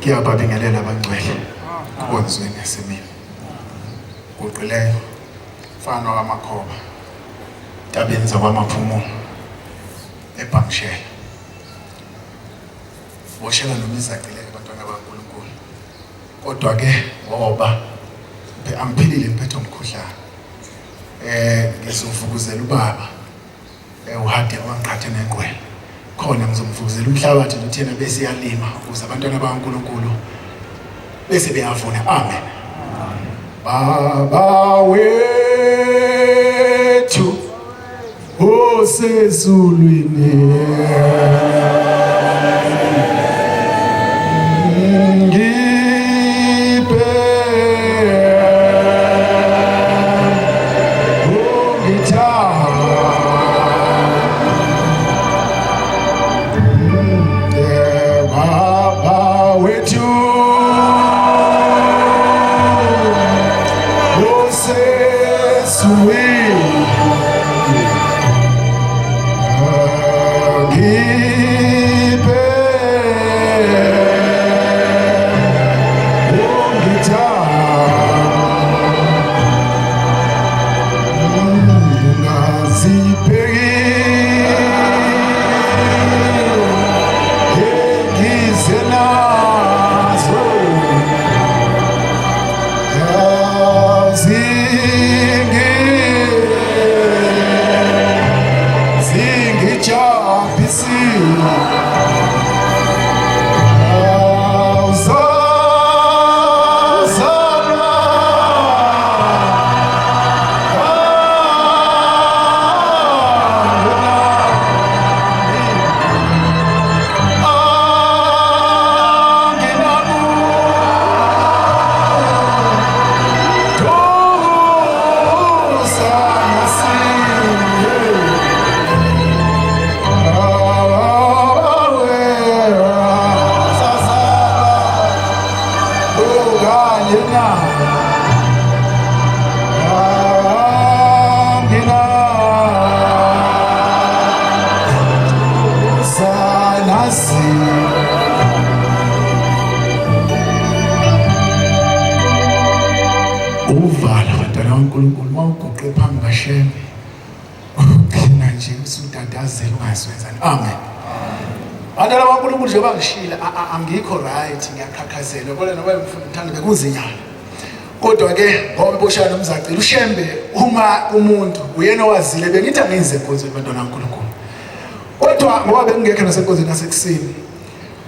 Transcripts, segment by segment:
Ngiyababingelela abangcwele konzweni yasemini. Kuqileyo mfana wamakhoba. Tabenza kwamaphumulo eBhamshela. Woshela nomizaqile abantwana baNkulunkulu. Kodwa ke ngoba amphilile impetho omkhuhlane. Ngizovukuzela ubaba. Uhade wangiqhathe nenqwele. Khona ngizomvukuzela umhlabathi nothina bese yalima ukuze abantwana baNkulunkulu bese beyavuna. Amen. Baba wethu osezulwini uvala abantwana baNkulunkulu mawuguqe phambi kaShembe. Uqina nje usudadazela ungazwenzani. Amen. Abantwana baNkulunkulu nje bangishila angikho right ngiyaqhaqhazela kodwa noba ngifuna ukuthanda bekuzinyana. Kodwa ke ngoba boshana nomzacile uShembe uma umuntu uyena owazile bengithi angize enkonzweni abantwana baNkulunkulu. Kodwa ngoba bengingekho nasenkonzweni nasekuseni.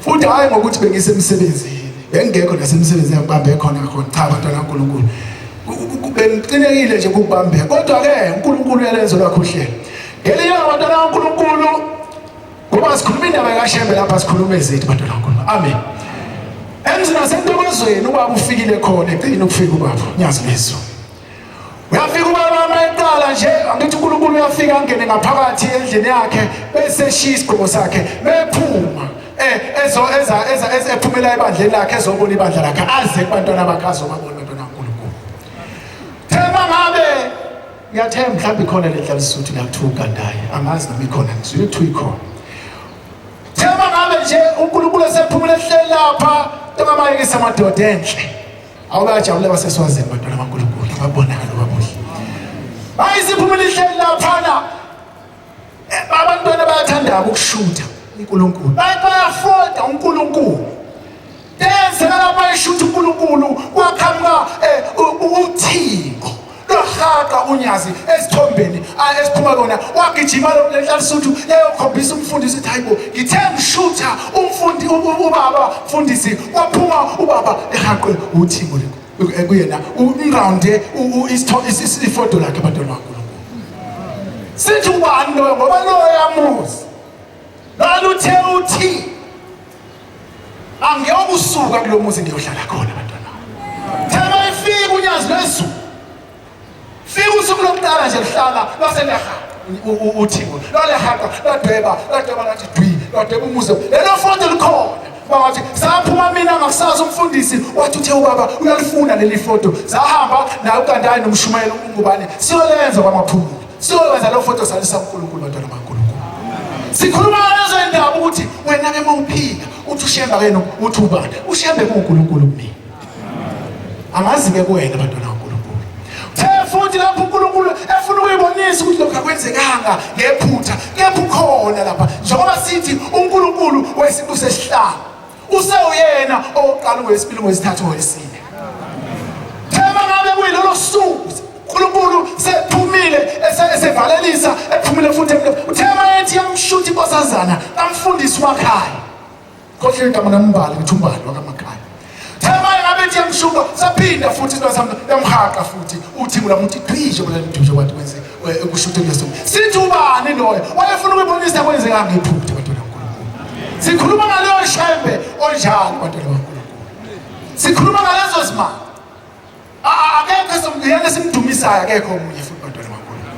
Futhi hayi ngokuthi bengisemsebenzini. Bengingekho nasemsebenzini ngibambe khona cha abantwana baNkulunkulu. Bengiqinekile nje ukubambeka. Kodwa ke uNkulunkulu uyalenza lokho uhlelo. Ngelinye abantwana baNkulunkulu ngoba sikhuluma indaba kaShembe lapha sikhuluma ezethu abantwana baNkulunkulu. Amen. Emzini nasentokozweni ubaba ufikile khona eqina ukufika ubaba. Nyazi lezo. Uyafika ubaba mayeqala nje angithi uNkulunkulu uyafika angene ngaphakathi endlini yakhe bese eshisa isigqoko sakhe bephuma. Eza ephumela ebandleni lakhe ezobona ibandla lakhe aze kubantwana bakhe azobabona abantwana baNkulunkulu. Thema ngabe ngiyathemba mhlawumbe ikhona ledlala isuthu lakuthuka ndaye angazi noma ikhona ngizwe ukuthi ikhona. Thema ngabe nje uNkulunkulu esephumela ehleli lapha tokamayekisa amadoda enhle. Awubajabule baseswazini abantwana baNkulunkulu babonakala babuhle. Bayisiphumela ehleli lapha abantwana bayathanda ukushutha uNkulunkulu. Bayafunda uNkulunkulu. Denze lapha ishutha uNkulunkulu kwaqhamuka uThixo. Lohaqa unyazi esithombeni esiphuma kona wagijima lehlalisuthi eyokhombisa umfundisi ukuthi hayibo ngithe ngishutha umfundi ubaba mfundisi waphuma ubaba ehaqwe uThixo kuyena umrounde ifoto lakhe abantwana baNkulunkulu. Sithi ubani lo ngoba lo yamuzi. Laluthe uthi angiyokusuka kulomuzi ngiyohlala khona abantwana. Thema ifika unyazi lezulu. Fika usuku lokuqala nje lihlala lwaseLeha uThixo. Lalehaqa ladweba lathi dwi ladweba umuzi. Lelo foto likhona. Bathi saphuma mina ngakusazi umfundisi wathi uthe ubaba uyalifuna leli foto. Sahamba na uKandani nomshumayeli ungubani. Siyolenza kwamaphumulo. Siyolenza lo foto salisa uNkulunkulu abantwana baNkulunkulu. Sikhuluma lezo indaba ukuthi wena ke mawuphika uthi ushemba ke uthi ubani ushembe kuNkulunkulu kumina angazi ke kuwena bantwana kaNkulunkulu futhi lapho uNkulunkulu efuna ukuyibonisa ukuthi lokho akwenzekanga ngephutha kepha ukhona lapha njengoba sithi uNkulunkulu wesiqu sesihlanu useyena oqala ngwesibili ngwesithathu ngwesine thema ngabe kuyilolo suku uNkulunkulu sephumile esevalelisa ephumile futhi uthema ethi yamshuthi inkosazana kamfundisi wakhaya kodwa igama nambala ngithumbalo wakamakhaya thema ngabe ethi yamshuka saphinda futhi isibasami yamhaqa futhi uthi ngulamuntu igqisho kulemdujo kwathi kwenze ukushutha leso sithi ubani loyo wayefuna ukubonisa kwenzeka ngephutha bantwana kaNkulunkulu sikhuluma ngaleyo shembe onjalo bantwana kaNkulunkulu sikhuluma ngalezo zimali akekho somdiyane simdumisayo akekho omunye futhi bantwana kaNkulunkulu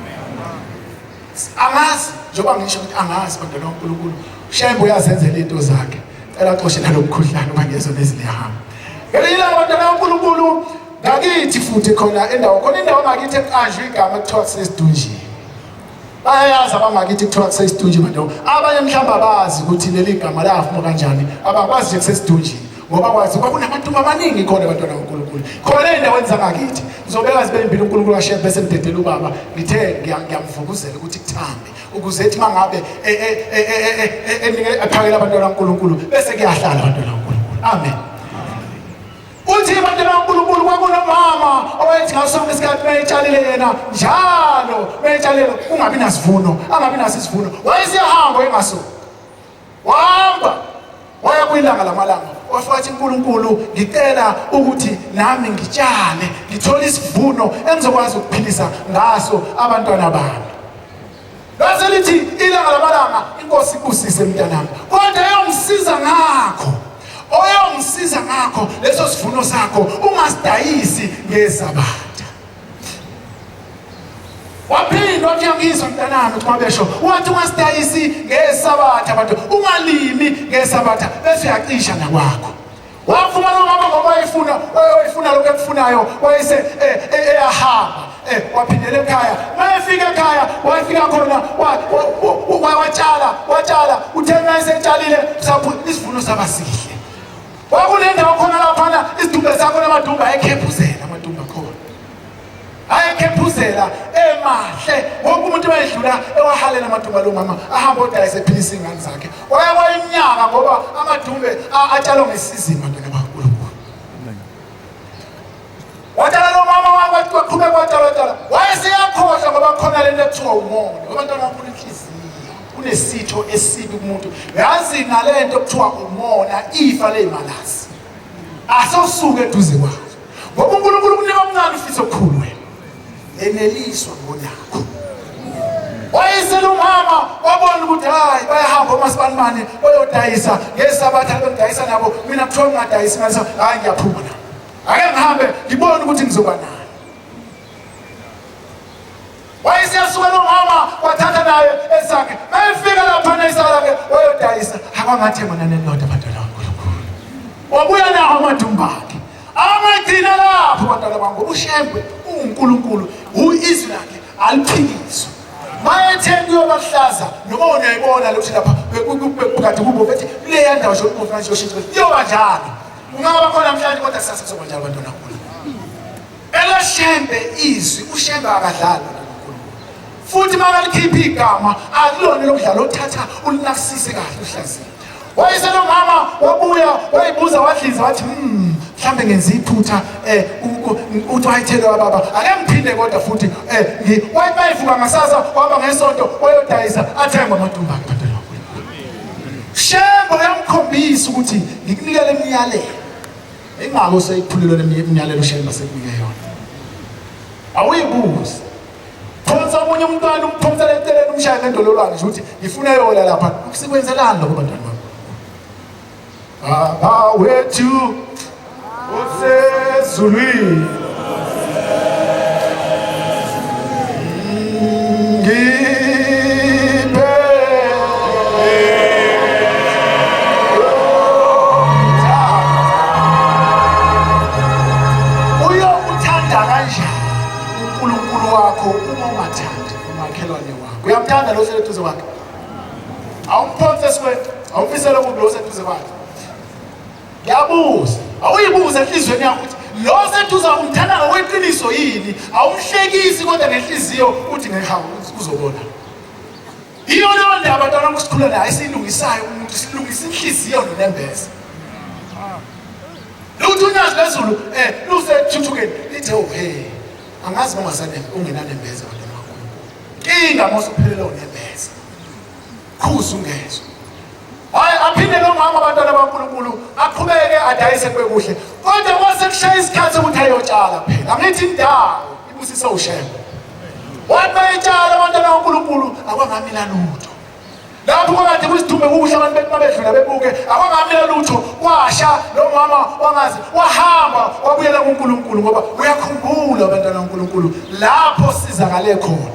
angazi njengoba ngisho ukuthi angazi bantwana kaNkulunkulu shembe uyazenzela into zakhe ela xoshe nalomkhuhlane ubangezona ezilihamba ngelila bantwana kaNkulunkulu ngakithi futhi khona khona indawo ngakithi eqanjwe igama ekuthiwa kusesidunjini bayayazi abangakithi kuthiwa kusesidunjini bantwana abanye mhlawumbe abazi ukuthi leli gama lafuma kanjani abakwazi nje kusesidunjini ngoba kwazi kwakunabantu abaningi khona bantwana kaNkulunkulu khona endaweni zangakithi ngizobeka zibe impilo uNkulunkulu kashembe bese mdedela ubaba ngithe ngiyamvukuzela ukuthi kuthambe ukuze ethi mangabe aphakela abantwana kaNkulunkulu bese kuyahlala abantwana kaNkulunkulu amen uthi bantwana kaNkulunkulu kwakunomama owayethi ngasonke isikhathi mayetshalile yena njalo mayetshalile kungabi nasivuno angabi nasisivuno wayesiyahamba engaso wahamba waya kwilanga lamalanga wafathi uNkulunkulu ngicela ukuthi nami ngitshale ngithole isivuno engizokwazi ukuphilisa ngaso abantwana bami bese lithi ilanga lamalanga inkosi ikusise mntanami kodwa oyongisiza ngakho leso sivuno sakho ungasidayisi ngeSabatha waphinda wathi ngizwa mntanami uMabesho wathi ungasidayisi ngeSabatha abantu ungalimi ngeSabatha bese uyacisha nakwakho wafumana umama ngoba wayefuna lokho ekufunayo wayese eyahamba waphindela ekhaya mayefika ekhaya wayefika khona watshala uthema esetshalile sapho isivuno sabasihle wakunendawo khona laphana izidumbe zakho namadumbe ayekhephuzela amadumbe khona ayekhephuzela emahle wonke umuntu bayedlula ewahalela amadumbe lo mama ahamba odayisa ephilisa ingane zakhe wayeminyaka ngoba amadumbe atshalwa ngesizini bantwana kaNkulunkulu watshala lo mama wakhe waqhubeka watshala wayesiyakhohlwa ngoba khona lento ekuthiwa umoya abantwana kaNkulunkulu inhliziyo kunesitho esibi kumuntu yazi nalento ekuthiwa umona ifa lezimalazi asosuke eduze kwazo ngoba uNkulunkulu kunika omncane ufisa okukhulu wena eneliswa ngonakho wayesela umama wabona ukuthi hayi bayahamba oMasibanimane bayodayisa ngeSabatha bedayisa nabo mina kuthiwa ngingadayisi ngase hayi ngiyaphuma na ake ngihambe ngibone ukuthi ngizoba nani wayesiyasuka lo mama wathatha naye esakhe mayefika lapha esakhe wayodayisa akwangathi mina nendoda abantwana kaNkulunkulu wabuya nawo amadumba akhe amagcina lapho bantwana bangu ushembe uNkulunkulu izwi lakhe aliphikiswa mayethenga yobahlaza noma uyayibona ukuthi lapha bekade kubo bethi le yandawo shokufuna nje yoshintsha yoba njalo ungaba khona namhlanje kodwa kusasa kuzoba njalo bantwana kaNkulunkulu elashembe izwi ushembe akadlala futhi makalikhipha igama akulona lokudlala othatha ulinakisise kahle uhlaziya wayeselo mama wabuya wayibuza wadliza wathi mhlambe ngenza iphutha uthi wayithelwa baba ake ngiphinde kodwa futhi wathi bayivuka ngasasa waba ngesonto wayodayisa athengwa amadumba akhe bantwana shembo yamkhombisa ukuthi ngikunikele imiyalelo engako seyiphulelwe imiyalelo shembo sekunike yona awuyibuzi phonsa omunye umntwana umphonsa leteleni umshaya ngendololwane nje ukuthi ngifuna yola lapha usikwenzelani lokho bantwana bami Baba wethu usezulwini uyamthanda lo seleduze kwakhe awumphonse sikwethu awufisele ukubi lo seduze kwakhe Ngiyabuza, awuyibuza enhlizweni yakho ukuthi lo seduza umthanda ngokweqiniso yini? Awumhlekisi kodwa ngenhliziyo uthi ngehawu uzobona. Iyo leyo ndaba abantwana kusikhula nayo esiyilungisayo umuntu silungisa inhliziyo nonembeza. Lutho unyazi lezulu lusethuthukeni lithe hey angazi ungasane ungenanembeza abantwana bakho. Inga mosophelelo nembeza. Khuza ungezwe. Hayi aphinde lo mama abantwana baNkulunkulu aqhubeke adayise kwekuhle. Kodwa kwase kushaya isikhathi ukuthi ayotshala phela. Angithi indawo ibusise ushembe. Wathi bayitshala abantwana baNkulunkulu akwangamila lutho. Lapho kade kusithume kuhle abantu bedlula bebuke akwangamila lutho. Kwasha lo mama wangazi wahamba wabuyela kuNkulunkulu ngoba uyakhumbula abantwana baNkulunkulu lapho sizakale khona.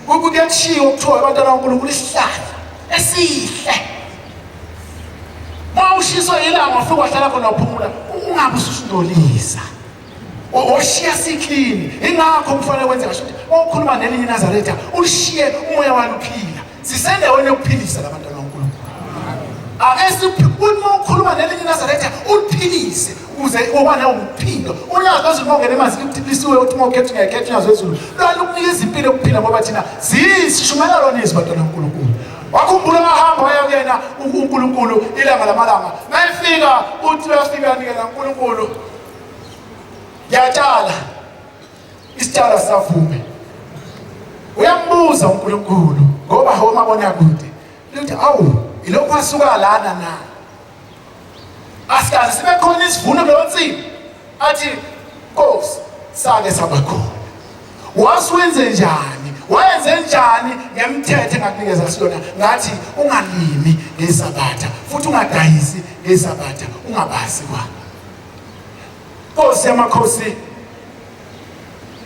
Kuyashiya ukuthiwa abantwana baNkulunkulu isihlahla esihle. Mawushiswa ilanga ufika wahlala khona uphumula ungabe usundolisa. Oshiya siklini ingakho kufanele kwenze kasho ukuthi ukukhuluma nelinye iNazaretha ushiye umoya waluphila. Sisendaweni yokuphilisa labantwana baNkulunkulu. Uthi ukukhuluma nelinye iNazaretha uphilise ukuze ubane umphilo. Unyazi bazibongela emanzi kuphilisiwe uthi mawukhetha ngekhetha unyazi wezulu. Lo ukunikeza impilo yokuphila ngoba thina zisishumela lona izibantwana baNkulunkulu. Wakhumbula mahamba waya kuyena uNkulunkulu ilanga lamalanga. Mayifika uthi uyafika nikela uNkulunkulu. Yatshala. Isitshalo savume. Uyambuza uNkulunkulu ngoba hawumabona kude. Uthi awu ilokho asuka lana na. Asikaze sibe khona isivuno kulonsini. Athi Nkosi sake sabakhona. Wasiwenze njani? Wayenze njani ngemthetho engakunikeza siyona ngathi ungalimi ngeSabatha futhi ungadayisi ngeSabatha ungabasi kwa. Nkosi yamakhosi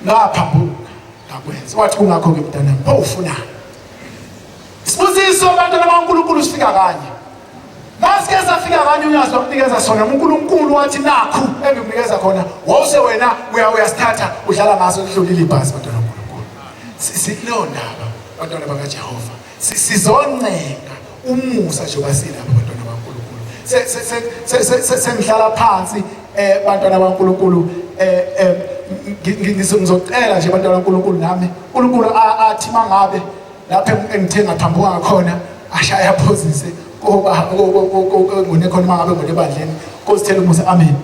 ngaphambuka ngakwenza wathi kungakho ke mntanami pawufunani. Sibuziso abantwana baNkulunkulu sifika kanye. Masike safika kanye unyazi lokunikeza sona uNkulunkulu wathi nakhu engikunikeza khona wawuse wena uyasithatha udlala ngaso udlulile ibhasi bantwana baNkulunkulu. Silondaba abantwana bakaJehova sizoncenga umusa njengoba silapha abantwana baNkulunkulu. Sengihlala phansi abantwana baNkulunkulu ngizocela nje abantwana baNkulunkulu nami uNkulunkulu athi mangabe lapha engithe ngaphambuka khona ashaya phosise ngoba ngonekhona mangabe ngodebandleni Nkosithele umusa amen.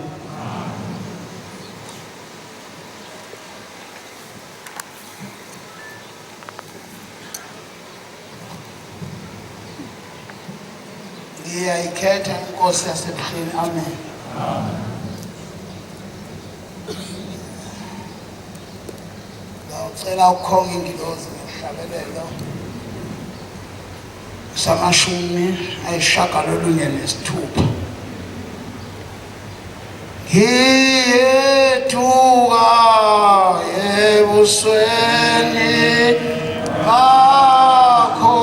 Ngiyayikhetha inkosi yasebuhleni amen. Ngicela ukhonga ingilozi ngehlabelelo samashumi ayishagalolunye nesithupha. Ngiyethuka ebusweni bakho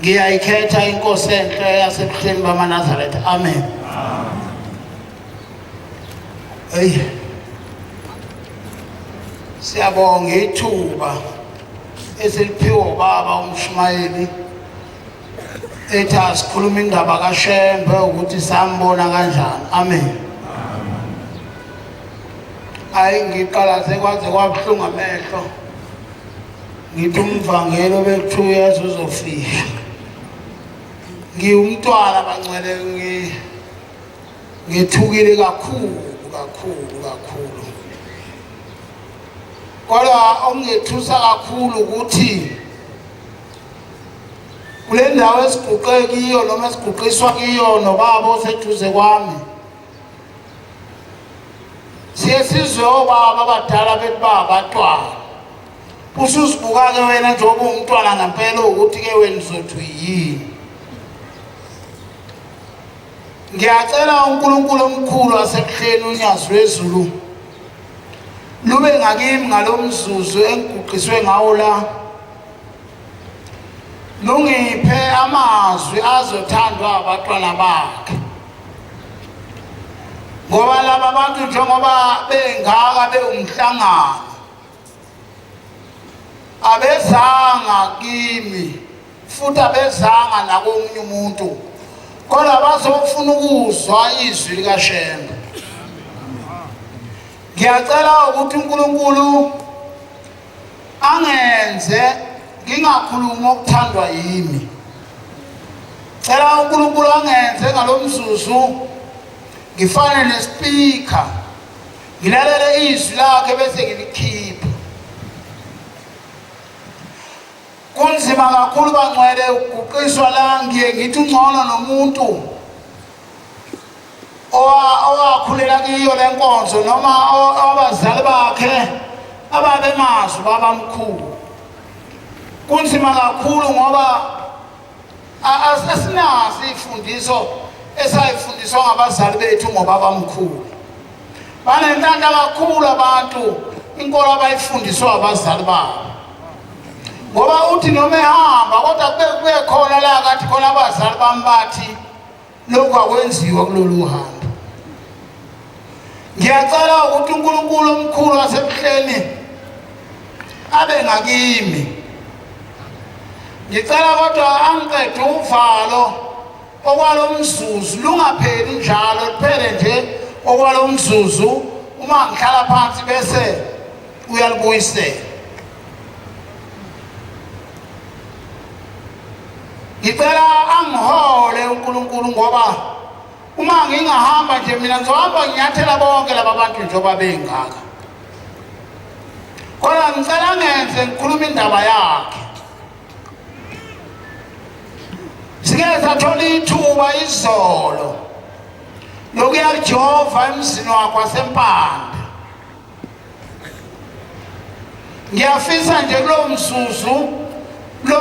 ngiyayikhetha inkosi enhle yasebuhleni bamaNazaretha. Amen. Hey, siyabonga ithuba esiliphiwe ubaba uMshumayeli ethi asikhuluma indaba kaShembe ukuthi sambona kanjani. Amen. Hayi ngiqala sekwaze kwabuhlungu amehlo ngithi umvangelo bethu yesu uzofika. Ngiwumntwana bangcwele ngithukile kakhulu. Kodwa ongethusa kakhulu ukuthi kule ndawo esiguqe kiyo noma esiguqiswa kiyo nobaba oseduze kwami siye sizwe obaba abadala bethi babantwana. Usuzibuka ke wena njengoba umntwana ngempela ukuthi ke wena uzothi yini. Ngiyacela uNkulunkulu omkhulu wasebuhleni unyazi lwezulu lube ngakimi ngalomzuzu engiguqiswe ngawo la. Lungiphe amazwi azothandwa abantwana bakhe. Ngoba laba bantu njengoba bengaka beumhlangano abezanga kimi futhi abezanga nakomunye umuntu kodwa bazofuna ukuzwa izwi likaShembe. Ngiyacela ukuthi uNkulunkulu angenze ngingakhuluma okuthandwa yimi. Cela uNkulunkulu angenze ngalomzuzu ngifane nespeaker ngilalele izwi lakhe bese ngilikhipha. Kunzima kakhulu bangcwele ukuqiswa la ngiye ngithi ungcono nomuntu owakhulela kiyo lenkonzo noma abazali bakhe ababemazi babamkhulu. Kunzima kakhulu ngoba asinazi ifundiso esayifundiswa ngabazali bethu ngobabamkhulu. Banentanda kakhulu abantu inkolo abayifundiswa abazali babo. Ngoba uthi noma ehamba kodwa kube khona la kathi khona abazali bambathi lokho akwenziwa kulolu hambo. Ngiyacela ukuthi uNkulunkulu omkhulu wasebuhleni abe ngakimi. Ngicela kodwa angiqede uvalo okwalomzuzu lungapheli njalo liphele nje okwalomzuzu uma ngihlala phansi bese uyalibuyisela. Ngicela angihole uNkulunkulu ngoba uma ngingahamba nje mina ngizohamba nginyathela bonke laba bantu njengoba bengaka. Kodwa ngicela ngenze ngikhuluma indaba yakhe. Sike sathola ithuba izolo lokuya Jehova emzini wakhe waseMpande. Ngiyafisa nje kulo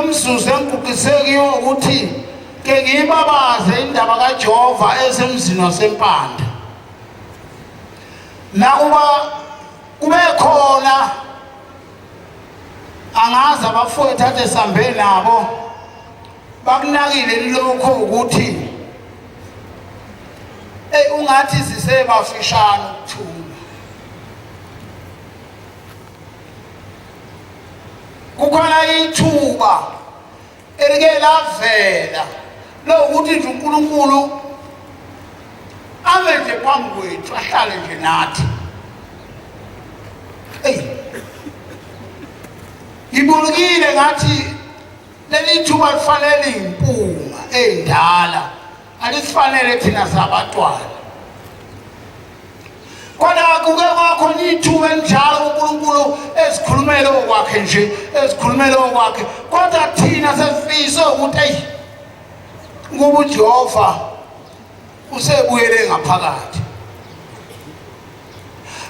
mzuzu engiguqisekiyo ukuthi ke ngibabaze indaba kaJehova esemzini waseMpande. Nakuba kube khona angazi abafowethu athe sambe nabo bakunakile lokho ukuthi ungathi sisebafishana ukuthula. Kukhona ithuba elike lavela lokuthi nje uNkulunkulu ame nje phambi kwethu ahlale nje nathi. Ngibulukile ngathi leli thuba lifanele impunga endala alisifanele thina sabantwana. Kodwa kuke kwakhona ithuba enjalo uNkulunkulu esikhulumele okwakhe nje esikhulumele okwakhe kodwa thina sesifisa ukuthi ngoba uJehova usebuyele ngaphakathi.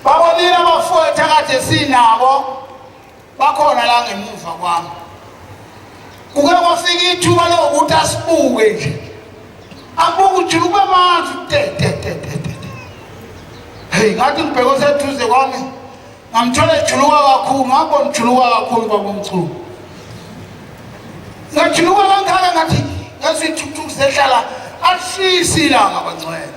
Babonile abafowethu akade sinabo bakhona la ngemuva kwami. Kuke kwafika ithuba lokuthi asibuke nje. Abuke ujulu kwamanzi Hey, ngathi ngibheke seduze kwami ngamthola ejuluka kakhulu ngabona ejuluka kakhulu babomkhulu. Ngajuluka kangaka ngathi esithuthuku sehlala ashisi ilanga bangcwele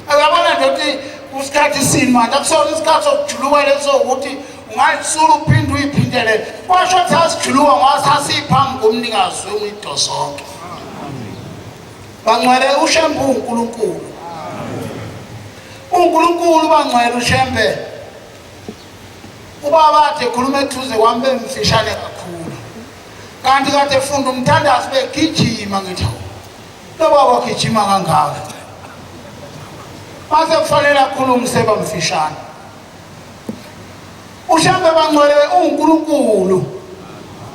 akabona nje ukuthi usikhathi sini manje akusona isikhathi sokujuluka leso ukuthi ungayisula uphinde uyiphindele kwasho ukuthi asijuluka ngwasasiphambi komnikazi wemito sonke bangcwele ushembe uNkulunkulu uNkulunkulu bangcwele ushembe ubaba athi ekhuluma ethuze kwami bemfishane kakhulu kanti kade efunda umthandazo begijima ngithi lo baba gijima kangaka mase kufanele akhulume seba mfishane ushembe bangcwele uNkulunkulu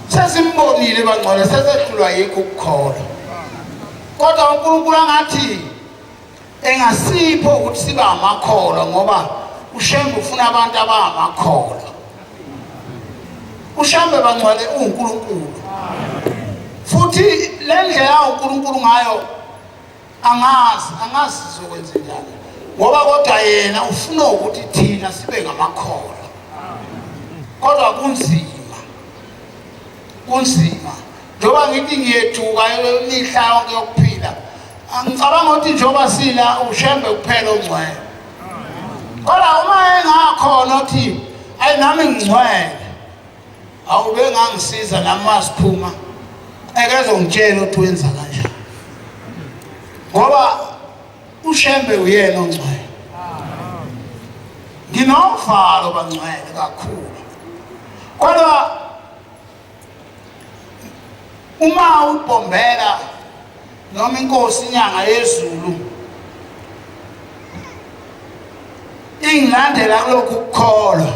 sesimbonile bangcwele sesehlulwa yikho ukukholwa kodwa uNkulunkulu angathi engasipho ukuthi sibe amakholwa ngoba ushembe ufuna abantu abamakholwa ushembe bangcwele uNkulunkulu futhi lendlela uNkulunkulu ngayo angazi sizokwenza njani ngoba kodwa yena ufuna ukuthi thina sibe ngamakholwa kodwa kunzima njoba ngithi ngiyethuka imihla yonke yokuphila angicabanga ukuthi njoba sila ushembe kuphela ongcwele kodwa uma engakhona uthi ayi nami ngingcwele awube ngangisiza nami siphuma ekezongitshela ukuthi wenza kanjani ngoba ushembe uyena ongcwele nginovalo bangcwele kakhulu kodwa uma ubombela noma inkosi inyanga yezulu ingilandela kulokhu ukukholwa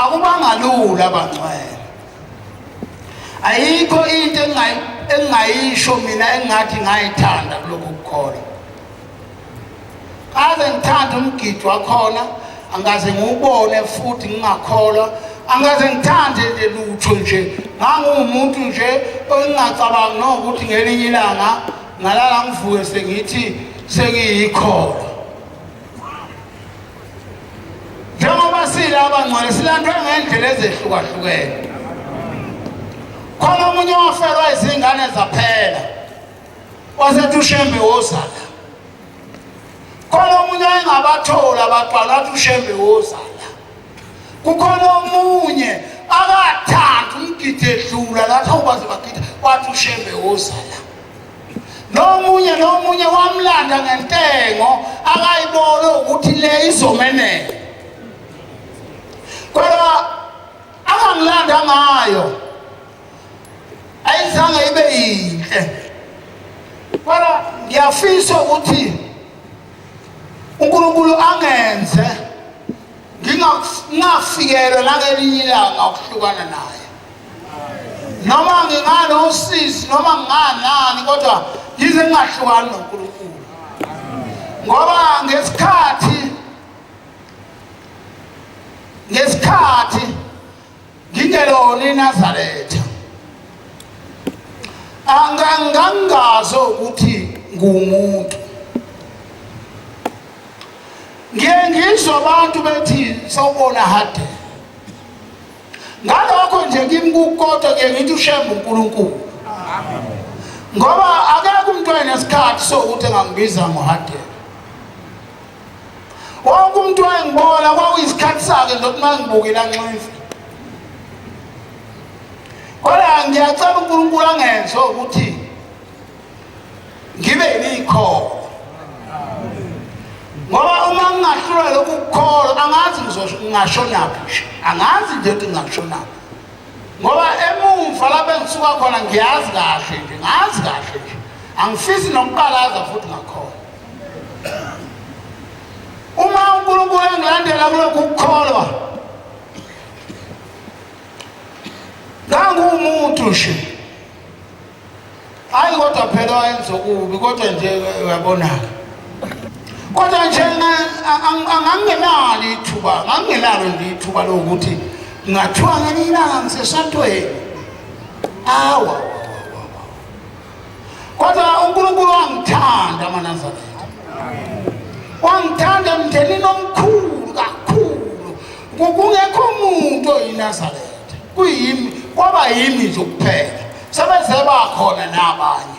akubanga lula bangcwele ayikho into engayisho mina engathi ngayithanda kulokhu ukukholwa ave ngithanda umgido wakhona angaze ngiwubone futhi ngingakholwa angaze ngithande nje lutho nje ngangumuntu nje ongacabangi nokuthi ngelinye ilanga ngalala ngivuke sengithi sengiyikholwa njengoba sila abangcwele silandwe ngendlela ezehlukahlukene khona omunye wafelwa izingane zaphela wasethi ushembe wozala khona omunye engabathola abaqala wathi ushembe wozala kukhona omunye akathanda umgido edlula lathi awubaze bagida wathi ushembe wozala nomunye wamlanda ngentengo akayibona ukuthi le izomenela kodwa akangilanda ngayo ayizange ibe yinhle kodwa ngiyafisa ukuthi uNkulunkulu angenze ngingafikelwa langelinye ilanga ukuhlukana naye noma nginganosisi noma nginganani kodwa yize ngingahlukani noNkulunkulu ngoba ngesikhathi ngingelona iNazaretha angangazo ukuthi ngumuntu ngiyengizwa abantu bethi sawubona hade ngalokho nje ngimkukodwa ke ngithi ushembe uNkulunkulu ngoba akekho umuntu onesikhathi sokuthi engangibiza ngohade wonke umuntu wayengibona kwakuyisikhathi sakhe ndokuthi mangibukela nxefu kodwa ngiyacela uNkulunkulu angenze ukuthi ngibe yikho ngoba uma ngingahlula lokhu ukukholwa angazi ngingashonaphi angazi nje ukuthi ngingashonaphi ngoba emumva lapho engisuka khona ngiyazi kahle nje angifisi nokuqalaza futhi ngakhona uma uNkulunkulu engilandela kulokhu ukukholwa ngangumuntu nje hayi kodwa phela wayenza okubi kodwa nje uyabonaka kodwa nje angangenalo ithuba lokuthi ngathiwa ngelinye ilanga ngisesontweni awa kodwa uNkulunkulu wangithanda amaNazaretha wangithanda emndenini omkhulu kakhulu kungekho umuntu oyiNazaretha kuyimi kwaba kwaba yimi nje kuphela sebeze bakhona nabanye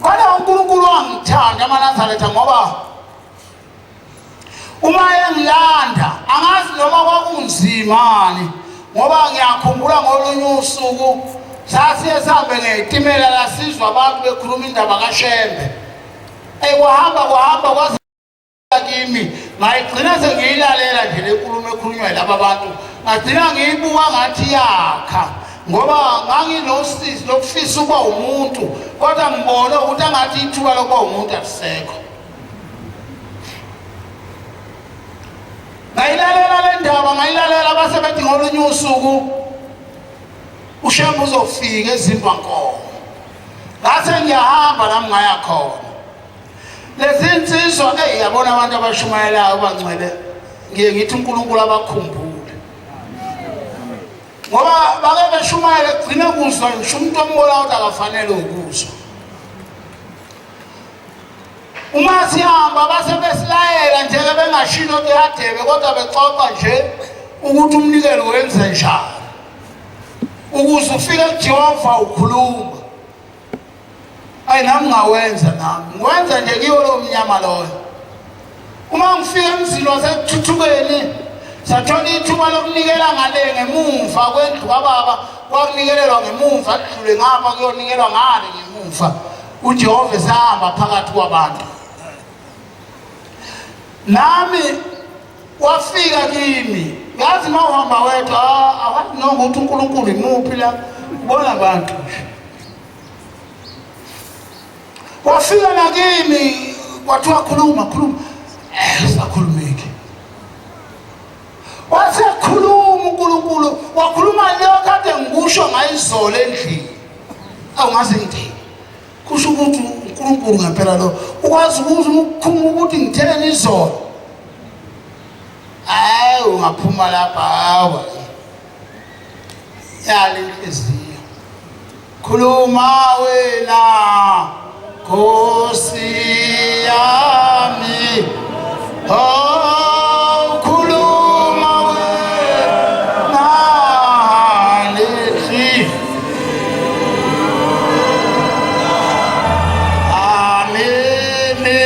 kodwa uNkulunkulu wangithanda amaNazaretha ngoba uma engilanda angazi noma kwakunzimani ngoba ngiyakhumbula ngolunye usuku sasiye sihambe ngezitimela lasizwa abantu bekhuluma indaba kaShembe kwahamba kwaze kimi ngayigcina sengiyilalela nje lenkulumo ekhulunywa laba bantu ngagcina ngiyibuka ngathi yakha ngoba nganginosisi lokufisa ukuba umuntu kodwa ngibona ukuthi angathi ithuba lokuba umuntu alisekho ngayilalela le ndaba ngayilalela basebethi ngolunye usuku uShembe uzofika eZimbankomo ngase ngiyahamba nami ngaya khona lezi insizwa yabona abantu abashumayelayo bangcwele ngiye ngithi uNkulunkulu abakhumbule ngoba bake beshumayela egcine kuzwa ngisho umuntu ombona ukuthi akafanele ukuzwa uma sihamba base besilayela nje bengashilo kuyadebe kodwa bexoxa nje ukuthi umnikelo wenze njani ukuze ufike kuJehova ukhuluma nami ngawenza nami ngwenza nje kiyo lo mnyama loyo uma ngifika emzini wasethuthukeni sathola ithuba lokunikela ngale ngemuva kwendlu kababa kwakunikelelwa ngemuva adlule ngapha kuyonikelwa ngale ngemuva uJehova esahamba phakathi kwabantu nami wafika kimi yazi mawuhamba wedwa awathi noma ukuthi uNkulunkulu imuphi la ubona abantu wafika nakimi kwathiwa khuluma sakhulumeki wasekhuluma uNkulunkulu wakhuluma leyo kade ngikusho ngayizolo endlini awungaze ngithi kusho ukuthi uNkulunkulu ngempela lo ukwazi ukukhuluma ukuthi ngithelele izolo ungaphuma lapha hawa yale inhliziyo khuluma wena Nkosi yami khuluma wena lethi amini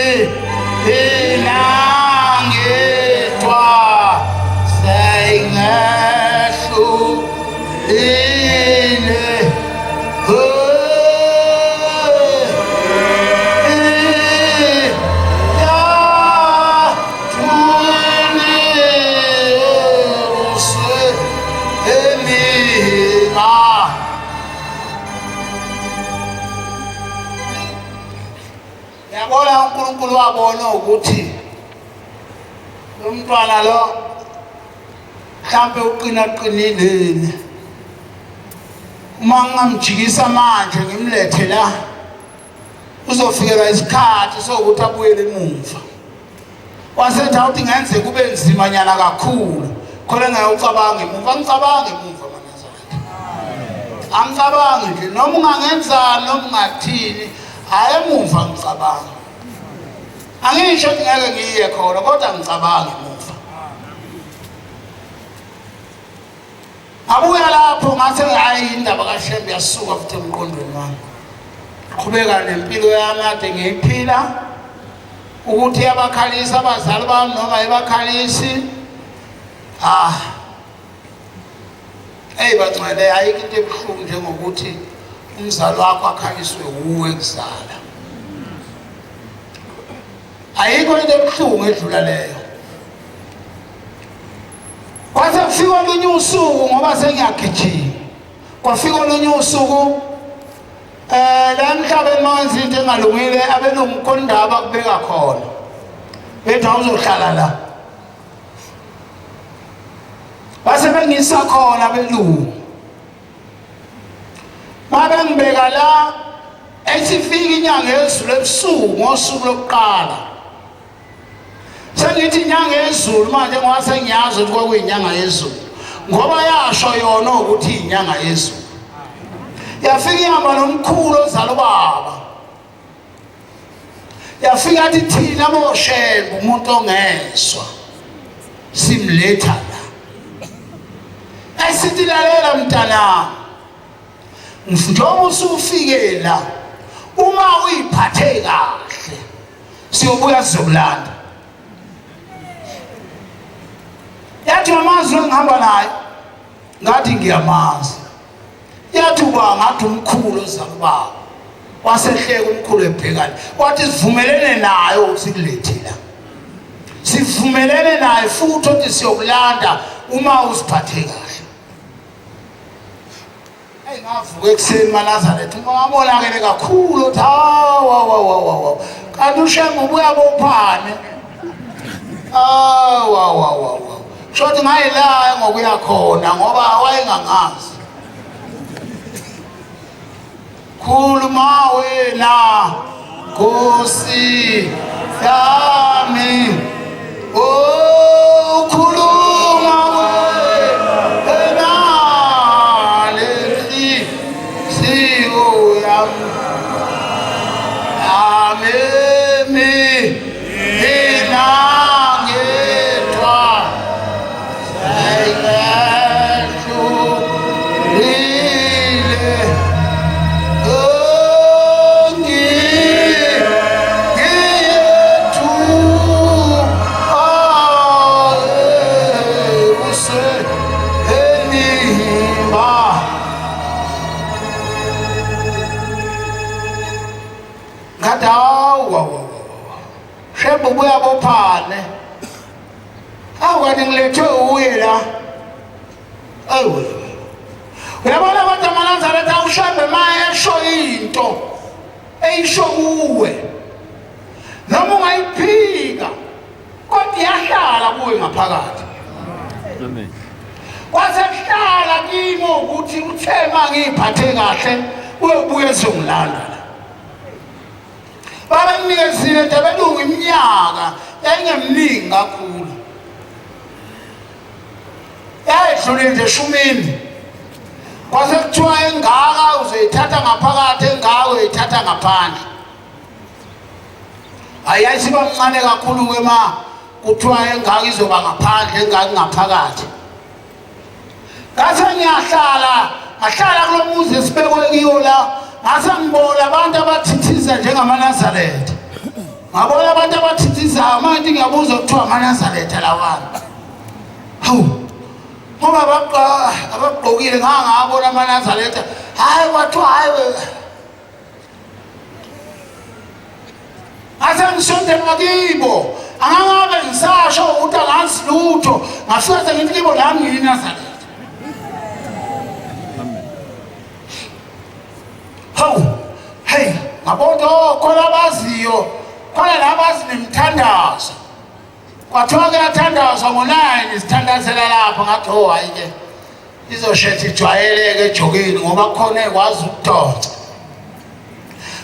ngitwa sengeshu yabona uNkulunkulu wabona ukuthi lo mntwana lo mhlambe uqinile uma ngamjikisa manje ngimlethe la uzofikela isikhathi sokuthi abuyele emuva wasethi awuthi ngenze kube nzima nyana kakhulu khona ngiyocabanga emuva ngicabange emuva maNazaretha angicabangi nje noma ungangenzani noma ungathini hayi emuva ngicabanga angisho ukuthi ngeke ngiye khona kodwa ngicabanga emuva abuya lapho ngase hayi indaba kaShembe yasuka futhi emqondweni wami qhubeka nempilo yami ade ngiyiphila ukuthi yabakhalisa abazali bami noma yabakhalisi bangcwele ayikho into ebuhlungu njengokuthi umzali wakho akhaliswe uwe kuzala ayikho into ebuhlungu edlula leyo kwase kufika olunye usuku ngoba sengiyagijima kwafika olunye usuku la emhlabeni manje into engalungile abelungu kondaba kubeka khona bethi awuzohlala la base bengisa khona abelungu babengibeka la esifika inyanga yezulu ebusuku ngosuku lokuqala sengithi inyanga yezulu manje ngoba sengiyazi ukuthi kwakuyinyanga yezulu ngoba yasho yona ukuthi inyanga yezulu yafika ihamba nomkhulu ozalo baba yafika athi thina boShembe umuntu ongezwa simletha la ayisithi lalela mntana njengoba usufike la uma uyiphathe kahle siyobuya sizokulanda yathi amazwi engihamba naye ngathi ngiyamazi yathi uba ngathi umkhulu ozakubaba wasehleka umkhulu ebhekana wathi sivumelene naye ukusikulethela sivumelene naye futhi ukuthi siyokulanda uma usiphathe kahle ngavuka ekuseni maNazaretha ngabonakele kakhulu uthi hawa kanti uShembe ubuya bophane shothi ngayilaya ngokuya khona ngoba wayengangazi khuluma wena Nkosi yami oh khuluma wena lezi siyo yami amemi inangethwa Shembe ubuya bophane awukade ngilethwe uye la ayiwe uyabona abantu amaNazaretha uShembe mayesho into eyisho kuwe noma ungayiphika kodwa yahlala kuwe ngaphakathi amen kwasehlala kimi ukuthi uthe mangiphathe kahle uyobuya ezongilanda baba nginikezile tabelungu iminyaka yayingemningi kakhulu yayidlule nje 10 kwase kuthiwa engaka uzoyithatha ngaphakathi engaka uyithatha ngaphandle ayayisiba mncane kakhulu kwema kuthiwa engaka izoba ngaphandle engaka ngaphakathi ngase ngiyahlala kulo muzi esibekwe kiyo la ngase ngibona abantu abathithiza njengamaNazaretha ngabona abantu abathithiza manje ngiyabuza kuthiwa amaNazaretha lawana hawu ngoba abagqokile ngangabona amaNazaretha hayi kwathiwa hayi ngase ngisonde ngakibo angangabe ngisasho ukuthi angazi lutho ngafika sengithi kibo nami ngiyinazaretha hey ngabona khona abaziyo khona labazi nemthandazo kwathiwa kuyathandazwa ngo9 isithandazela lapha ngathi hayi ke izoshetha ijwayeleke ejokeni ngoba khona ekwazi ukudonsa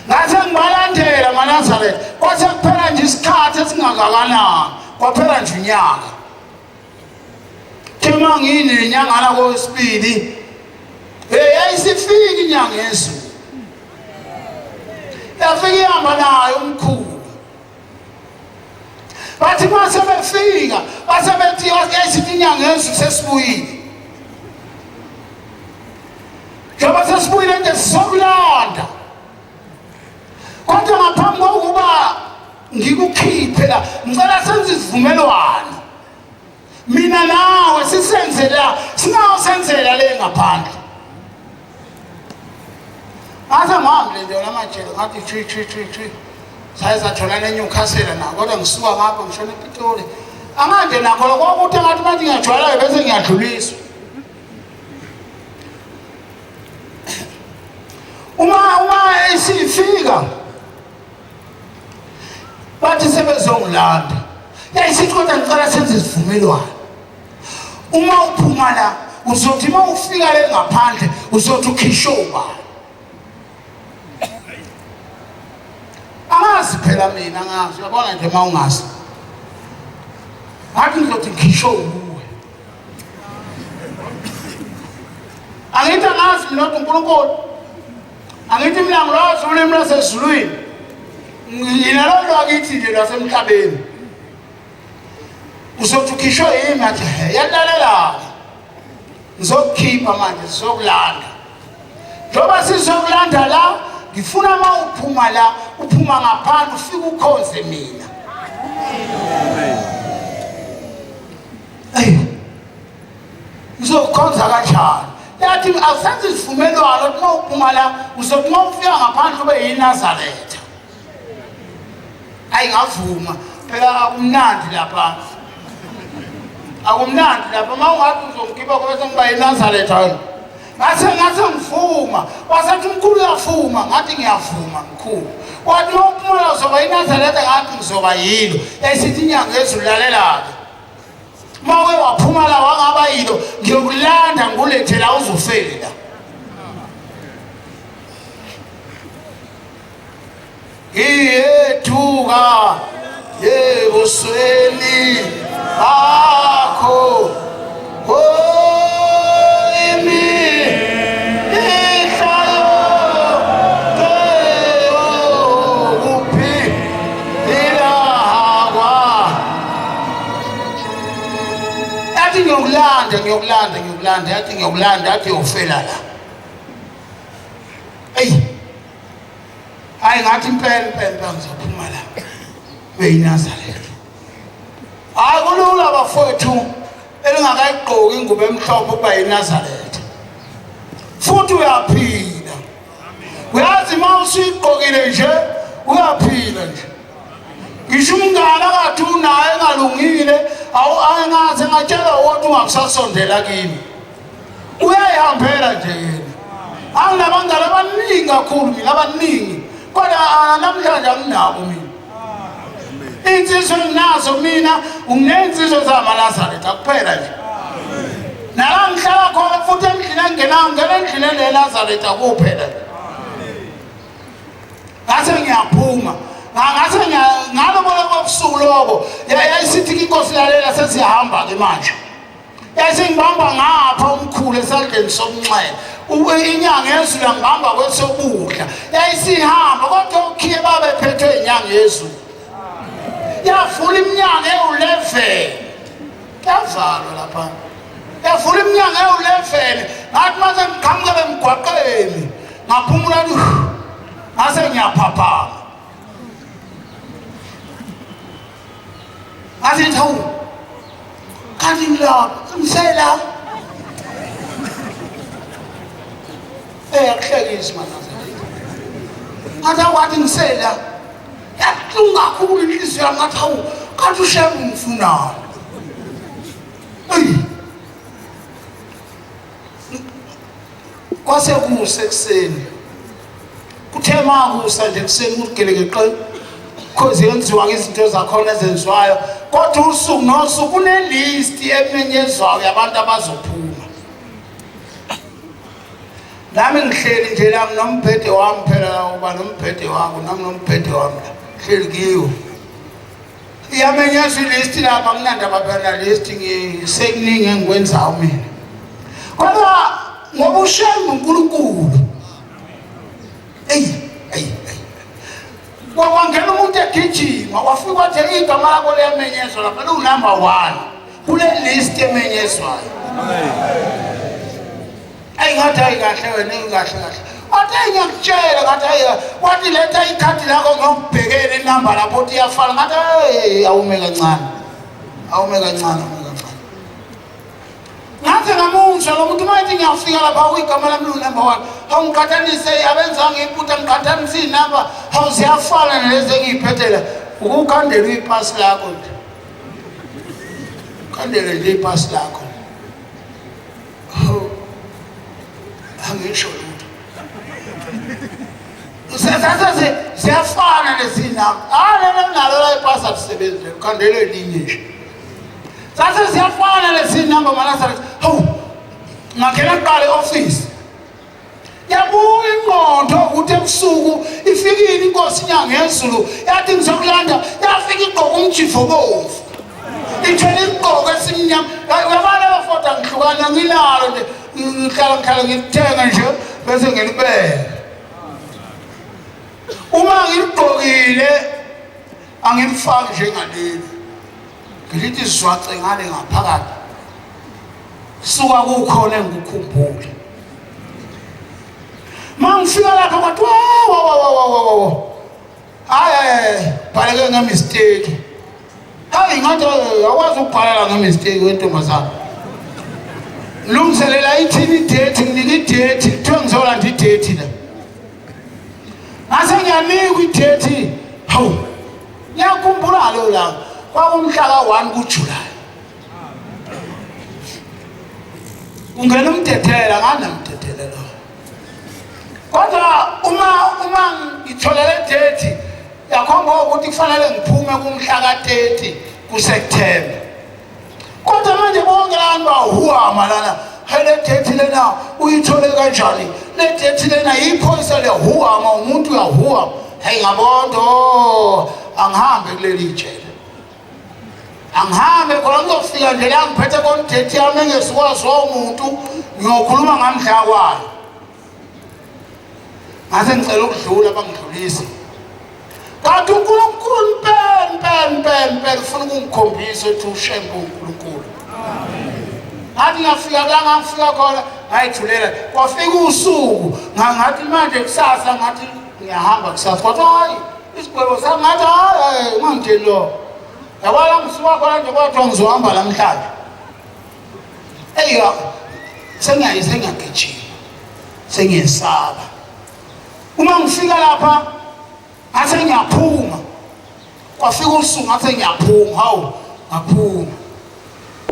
ngase ngibalandela amaNazaretha kwase kuphela nje isikhathi esingakanani kwaphela nje unyaka thema ngini inyanga la kwesibili ayisifiki inyanga yezulu yafika ihamba nayo umkhulu bathi mase befika base bethi yasithi inyanga yezulu sesibuyile njengoba sesibuyile nje sizokulanda kodwa ngaphambi kokuba ngikukhiphe la ngicela senze isivumelwano mina nawe sisenzela singawusenzela le ngaphandle asa ngihambe nje lamajele ngathi chi sayizathola neNewcastle na kodwa ngisuka ngapha ngishona ePitoli amanje nakho lokuthi ngathi manje ngiyajwayela bese ngiyadluliswa uma esifika bathi sebezongilanda yayisithi kodwa ngicela senze isivumelwano uma uphuma la uzothi uma ufika le ngaphandle uzothi ukhisho ubani angazi phela mina ngazi uyabona nje mawungazi ngathi ngizothi ngisho uwe angithi angazi mina uNkulunkulu angithi mina ngilwazi ulimi lwasezulwini nginalolo akithi nje lasemhlabeni uzothi ukhisho yimi athi yalalela ngizokukhipha manje sizokulanda njoba sizokulanda la ngifuna mawuphuma la uphuma ngaphandle ufike ukhonze mina ngizokhonza kanjani yathi awusenze isivumelwano ukuthi mawuphuma la uzothi mawufika ngaphandle ube yiNazaretha ayingavuma phela akumnandi lapha mawungathi uzomkhipha kwese ngiba yiNazaretha ngathi ngivuma wasethi umkhulu uyavuma ngathi ngiyavuma mkhulu wathi mawuphumula uzoba yiNazaretha ngathi ngizoba yilo yayisithi inyanga yezulu lalela-ke mawe waphuma la wangaba yilo ngiyokulanda ngikulethe la uzofela iyethuka yebusweni bakho ngiyokulanda yathi ngiyokulanda yathi yofela la hayi ngathi impela ngizophuma la beyiNazaretha hayi kulula bafowethu elingakayiqoki ingubo emhlophe ukuba yiNazaretha futhi uyaphila uyazi uma usuyiqokile nje uyaphila nje ngisho umngane akathi unaye engalungile angaze ngatshela ukuthi ungakusasondela kimi uyayihambela nje yena anginabangane abaningi kakhulu mina abaningi kodwa namhlanje anginabo mina insizwe nginazo mina unginezinsizwe zamaNazaretha kuphela nje nala ngihlala khona futhi endlini engenayo ngena endlini leNazaretha kuphela ngase ngiyaphuma ngase ngalobo lobusuku lobo yayisithi inkosi lalela sesihamba-ke manje yayisengibamba ngapha umkhulu esandleni somnxele inyanga yezulu angibamba kwesobudla yayisihamba kodwa ukhiye babephethwe inyanga yezulu yavula iminyango ewu-11 yavalwa lapha yavula iminyango ewu-11 ngathi mase ngiqhamukele emgwaqeni ngaphumula ngase ngiyaphaphama ngathi hawu kanti ngisela akuhlekisi maNazaretha ngathi awathi ngisela yabuhlungu kakhulu inhliziyo yami ngathi hawu kanti uShem ngifunani kwase kusekuseni kuthe makusa nje ekuseni kugelekeqe because yenziwa ngezinto zakhona ezenziwayo kodwa usuku nosuku kunelist emenyezwayo yabantu abazophuma nami ngihleli nje la nginomphethe wami phela uba nomphethe wakho nami nomphethe wami hleli kiyo iyamenyezwa ilist lapha nginandaba phela list sekuningi engikwenzayo mina kodwa ngoba uShem uNkulunkulu kwangena umuntu egijima wafika wathi igama lakho liyamenyezwa lapha liwunumber 1 kule list emenyezwayo ngathi hayi kahle wena kahle wathi ngiyakutshela ngathi hayi wathi letha ikhadi lakho ngiyokubhekela inamba lapho uthi iyafana ngathi awume kancane ngathi ngamunjwa lo muntu mayithi ngiyafika lapha uyigama lami liwunumber 1 awungiqhathanise abenza ngiyiphutha ngiqhathanise inamba hawu ziyafana nalezi engiyiphethela ukukhandela ipasi lakho nje khandele nje ipasi lakho angisho lutho ziyafana lezi namba lena nalo la ipasi alisebenzi ukhandele elinye nje sase ziyafana lezi namba maNazaretha hawu ngakela kuqala office yabuya ingqondo ukuthi ebusuku ifikile inkosi inyanga yezulu yathi ngizokulanda yafika igqoka umjifo bovu ithwele igqoka esimnyama uyabona lefota ngihlukana ngilalo nje ngihlala ngithenga nje bese ngilibeka uma ngigqokile angimfaki njengaleli ngilithi sizwace ngale ngaphakathi suka kukhona engikukhumbule mangifika lapha kwathi hayi baleke ngemistake hayi ngathi akwazi ukubhalela ngemistake wentombazana lungiselela i-TV date nginika i-date kuthiwa ngizolanda i-date la ngase ngiyanikwa i-date hawu ngiyakhumbula lo la kwakumhla ka-1 kuJulayi ungena umdedela nganamdedela lo kodwa uma ngitholele date yakhomba ukuthi kufanele ngiphume kumhla ka-30 kuSeptember kodwa manje bonke abantu bahuhama lana hele date lena uyithole kanjani le date lena yiphoyisa lehuhama umuntu uyahuhama hey ngabondo angihambe kuleli jele angihambe khona ngizofika nje la ngiphethe kondethi yami engesikwazi umuntu ngiyokhuluma ngamhla kwayo ngase ngicela ukudlula bangidlulise kanti uNkulunkulu mpela ufuna ukungikhombisa ukuthi ushembe uNkulunkulu ngathi ngafika la ngafika khona ngayithulela kwafika usuku ngathi manje kusasa ngathi ngiyahamba kusasa kodwa hayi isigwebo sami ngathi hayi manje lo yabona msuka khona nje kodwa ngizohamba namhlanje eyo sengiyagijima sengiyesaba uma ngifika lapha ngase ngiyaphuma kwafika usuku ngase ngiyaphuma hawu ngaphuma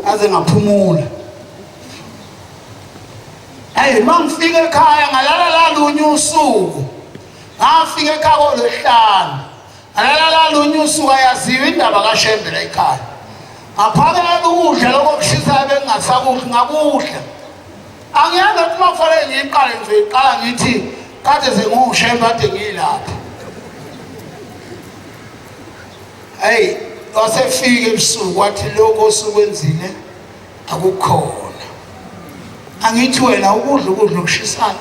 aze ngaphumula hey mangifika ekhaya ngalala lalunye usuku ngafika ekhaya ngoLwesihlanu ngalala lalunye usuku ayaziwa indaba kaShembe la ekhaya ngaphakela ukudla lokushisa bengingasakudla ngakudla angiyazi ukuthi makufanele ngiyiqale ngizoyiqala ngithi kade senguShembe ade ngilapha hey wasefika ebusuku wathi lokho osukwenzile akukhona angithi wena ukudla okushisayo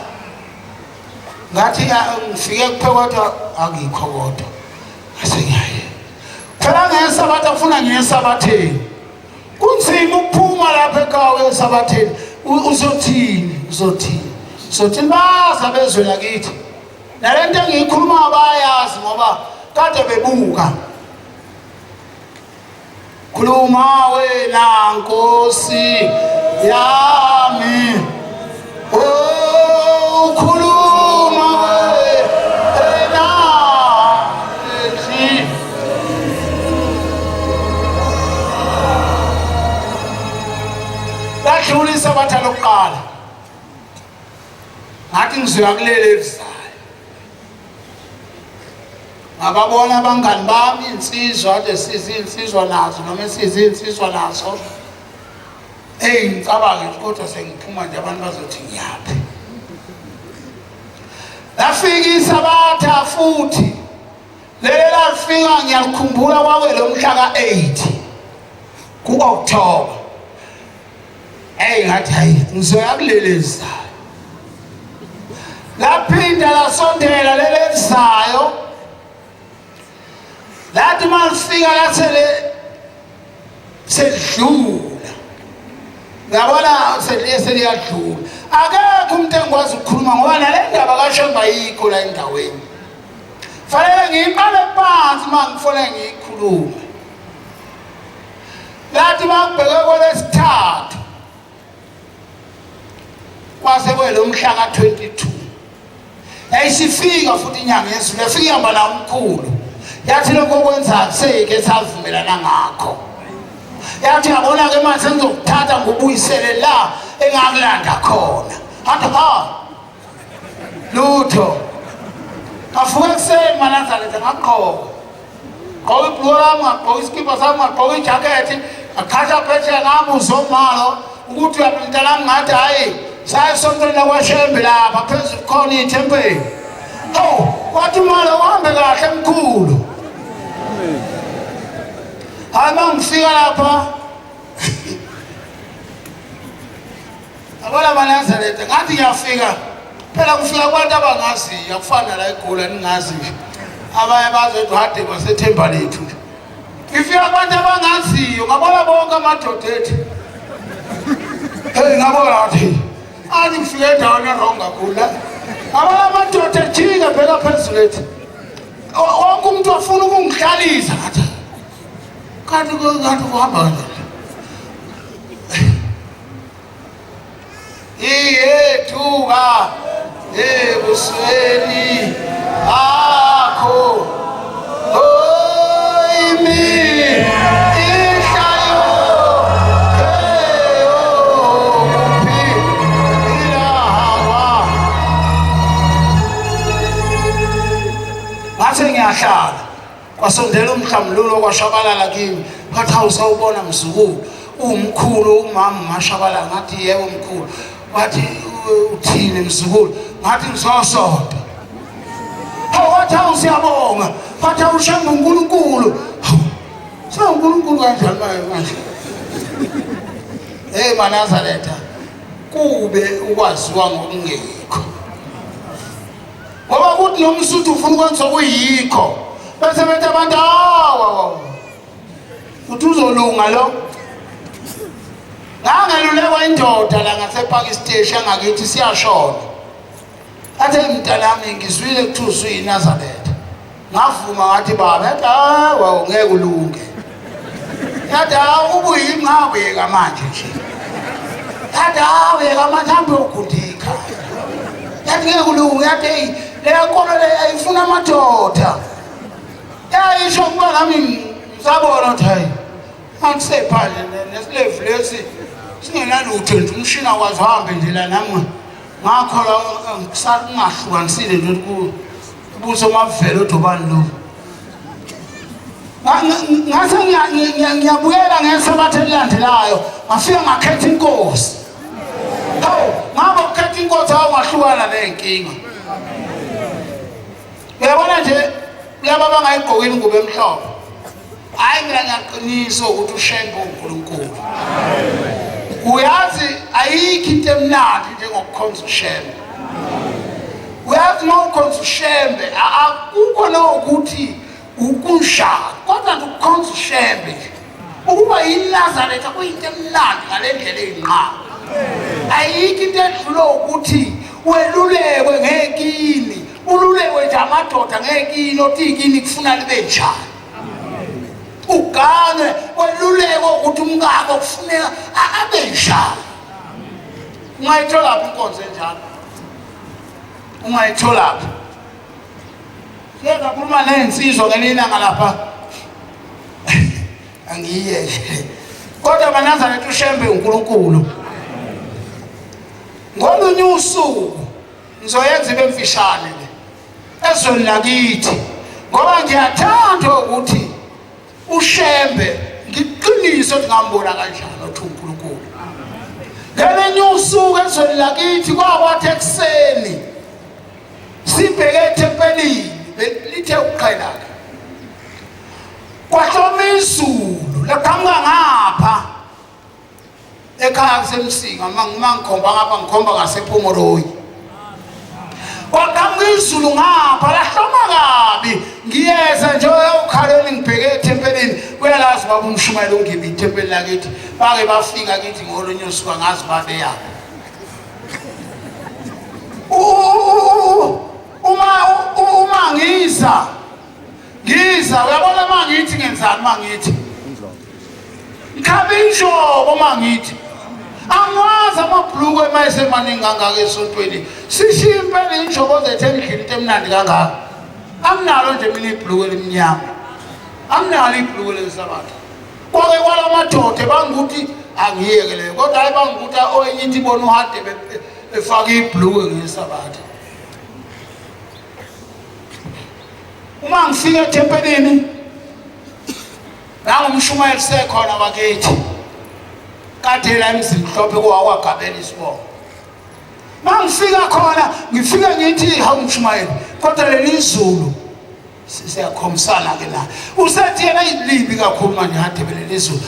ngathi ngifike kuphekwa akikho kodwa asengiyaye phela ngesabatha ufuna ngesabatheni kunzima ukuphuma lapha ekhaya esabatheni uzothini baza bezwe lakithi nalento engiyikhuluma abayazi ngoba kade bebuka khuluma wena Nkosi yami oh khuluma wena ethi ladlulisa batha lokuqala ngathi ngizoya kulele elizayo ngababona abangani bami insizwa lesizinsizwa nazo noma esizinsizwa nazo ngicabanga kodwa sengiphuma nje abantu bazothi ngiyaphi lafika isabatha futhi lele lafika ngiyalikhumbula kwawe lo mhla ka-8 ku-October ngathi hayi ngizoya kulele elizayo laphinda lasondela lele elizayo lathi malifika lathele sedlula ngabona seliyadlula akekho umuntu engikwazi ukukhuluma ngoba nale ndaba kaShembe ayikho la endaweni fanele ngiyiqale phansi mangifuna ngiyikhulume lathi mangibheke kwelesithathu kwase kwelo mhla ka-22 yayisifika futhi inyanga yesulu yafika ihamba la umkhulu yathi lokho kwenza kuseke savumelana ngakho yathi yabona-ke manje ngizokuthatha ngubuyisele la engakulanda khona athi lutho ngavuka ekuseni manazalete ngagqoka ibhuluko lami ngagqoka isikipa sami ngagqoka ijakhethi ngakhatha phesheya ngabuza omalo ukuthi uyaphinta lami ngathi hhayi sayesontweni lakwaShembe lapha phezulu khona ithempeli wathi umalo uhambe kahle mkhulu hayi mangifika lapha abona manazalete ngathi ngiyafika phela kufika abantu abangaziyo akufana la eGoli ningazi abanye bazothi hade basethemba lethu ngifika abantu abangaziyo ngabona bonke amadoda ethu hey ngabona wathi athi ngifike endaweni wrong kakhulu la amadoda ejika bheka phezulu ethi wonke umuntu afuna ukungihlalisa ngathi kanti kuhamba kanjani iyethuka ebusweni akho ngiyahlala kwasondela umhlambululo kwashabalala kimi ngathi awusawubona mzukulu umkhulu umama mashabalala ngathi yebo mkhulu wathi uthini mzukulu ngathi ngizosonta wathi awusiyabonga wathi awushanga uNkulunkulu uNkulunkulu kanjani manje hey Nazaretha kube ukwaziwa ngokungekho ngoba kuthi nomsuthu ufuna ukwenza okuyikho bese bethi abantu hawa uthi uzolunga lo ngangelulekwa indoda la ngasePark Station ngakithi siyashona athe mntanami ngizwile kuthuzwa iNazaretha ngavuma ngathi baba yathi hawa ngeke ulunge yathi ubuyini ngabuyeka manje nje yathi hawa yeka mathambo okudika yathi ngeke ulunge yathi leya nkolo le ayifuna amadoda yayisho kuba nami ngizabona ukuthi hayi angisephandle nesilevu lesi singenalutho nje umshini akwazi uhambe nje la nami ngakhola ngisakungahlukanisile nje ubuso mavelo udobani lo ngase ngiyabuyela ngesabatha elilandelayo ngafika ngakhetha inkosi ngaba ukhetha inkosi awungahlukana nenkinga uyabona nje laba bangayigqokile ingubo emhlophe hayi mina ngiyaqinisa ukuthi ushembe uNkulunkulu uyazi ayikho into emnandi njengokukhonza ushembe uyazi mawukhonza ushembe akukho nokuthi ukunjani kodwa nje ukukhonza ushembe ukuba yiNazaretha kuyinto emnandi ngale ndlela eyinqaba ayikho into edlula ukuthi welulekwe ngekini ululekwe nje amadoda ngekini othi ikini kufuna libe njani ugane welulekwe ukuthi umkakho kufuneka abe njani ungayithola lapha inkonzo enjalo ungayithola lapha kukhuluma nensizwa ngelinanga lapha angiye kodwa Nazaretha ushembe uNkulunkulu ngolunye usuku ngizoyenza ibe mfishane ezweni lakithi ngoba ngiyathanda ukuthi ushembe ngiqinise ukuthi ngambona kanjani othi uNkulunkulu ngelinye usuku ezweni lakithi kwakwathi ekuseni sibheke ethempelini lithe ukuqhela kwahloma izulu laqhamuka ngapha ekhaya kusemsinga mangikhomba ngapha ngikhomba ngasePhomoroyi kwaqhamuka izulu ngapha lahloma kabi ngiyeza nje ukhaleni ngibheke ethempelini kuyalazi baba umshumayeli ongibe ithempeli lakithi bake bafika kithi ngolunye usuku ngazi babeya uma ngiza uyabona mangithi ngenzani mangithi ngikhabe injobo mangithi angwazi amabhluku emayisemaningi kangaka esontweni sishiya impela injobo zethu endlini into emnandi kangaka anginalo nje mina ibhluku elimnyama anginalo ibhluku lesabatha kwake kwalamadoda bangukuthi angiyekeleyo kodwa hayi bangukuthi oyenye ithi bona uhade efaka ibhluku ngesabatha uma ngifika ethempelini nangumshumayeli sekhona wakithi kade la emzimhlophe kwakwagabela isibongo mangifika khona ngifika ngithi hawu umshumayeli kodwa leli izulu siyakhomisana ke la usethi yena ilibi kakhulu manje hadebele lezulu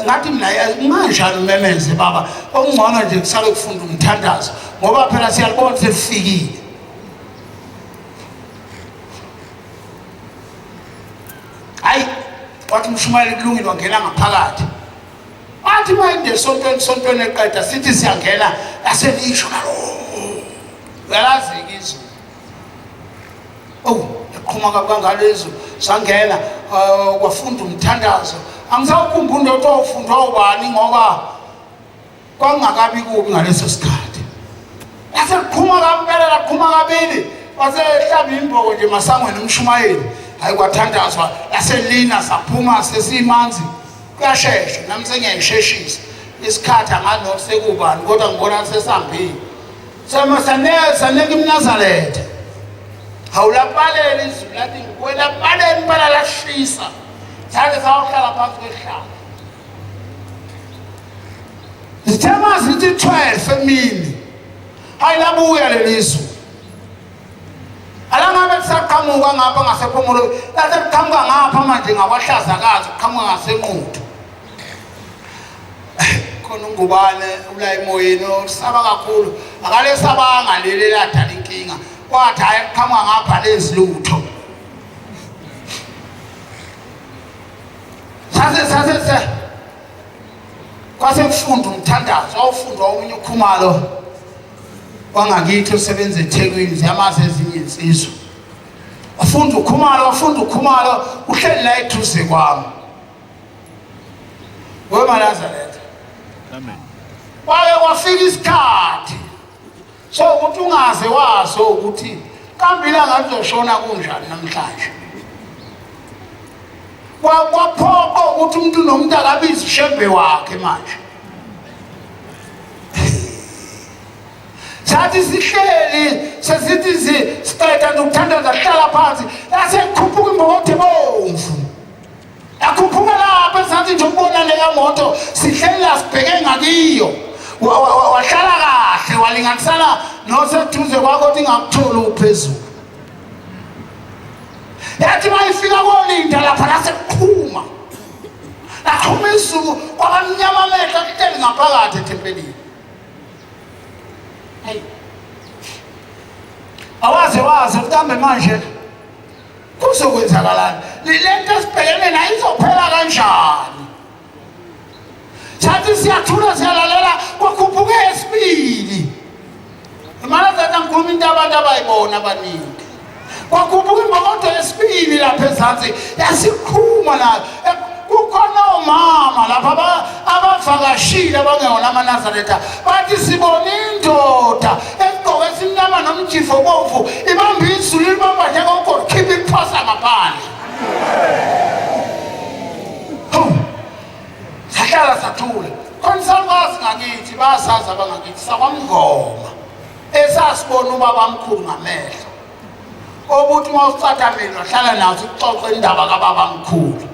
ngathi mina nganjani memeze baba okungcono nje kusale kufunda umthandazo ngoba phela siyalibona selifikile hayi wathi umshumayeli kulungile wangena ngaphakathi athi mayinde sontweni eqeda sithi siyangena yaselisho uyalazi-ke izulu yaqhuma kangalezo sangena kwafunda umthandazo angisawukhumbuli into yokuthi wawufundwa ubani ngoba kwangakabi kubi ngaleso sikhathi yasekuqhuma kampela laqhuma kabili wasehlaba imboko nje masangweni umshumayeli hayi kwathandazwa yaselina saphuma sesimanzi kuyashesha nami sengiyayisheshisa isikhathi anganothi sekubani kodwa ngibona sesihambile saneka imnazaretha hawulabalela izulu lathi ngikwenabaleni impala lashisa saze sawuhlala phansi kwehlala zithema zithi 12 emini hayi labuya leli zulu alangabe kusaqhamuka ngapha ngasephumulo lase kuqhamuka ngapha manje ngakwahlazakazi kuqhamuka ngasenquthu khona ungubane ula emoyeni osaba kakhulu akale sabanga leli ladala inkinga kwathi hayi kuqhamuka ngapha lezilutho sase kwase kufunda umthandazo awufundwa omunye ukhumalo wangakithi osebenza eThekwini ziyamazi ezinye insizwa wafunda ukhumalo uhleli la eduze kwami weMalazaretha amen waye wafika isikhathi so ukuthi ungaze waso ukuthi kambila ngazoshona kunjani namhlanje kwaphoqa ukuthi umuntu nomuntu akabize ushembe wakhe manje sathi sihleli sesithi siqeda nokuthandaza hlala phansi lase kukhuphuka imoto ebomvu yakhuphuka lapha sathi nje ukubona leya moto sihleli la sibheke ngakiyo wahlala kahle walinganisana noseduze kwakho ukuthi ngakutholi uphezulu yathi mayifika kolinda lapha lasekuqhuma laqhuma izulu kwabamnyama amehlo kuhleli ngaphakathi ethempelini awaze kambe manje kuzokwenzakalani lento esibhekene nayo izophela kanjani sathi siyathula siyalalela kwakhuphuke esibili iMalazaretha ngikhuluma into abantu abayibona abaningi kwakhuphuka imoto esibili lapha ezansi yasikhuma la kukhona omama lapha abavakashile abangeyona amaNazaretha bathi sibona indoda egqoke esimnyama nomjifo obomvu ibamba izulu libamba njengokho khipha iphosa ngaphandle sahlala sathula konsalwazi ngakithi basazi abangakithi sakwamngoma esasibona ubaba omkhulu ngamehlo obuthi mawucathamile wahlala nazo uxoxe indaba kababa omkhulu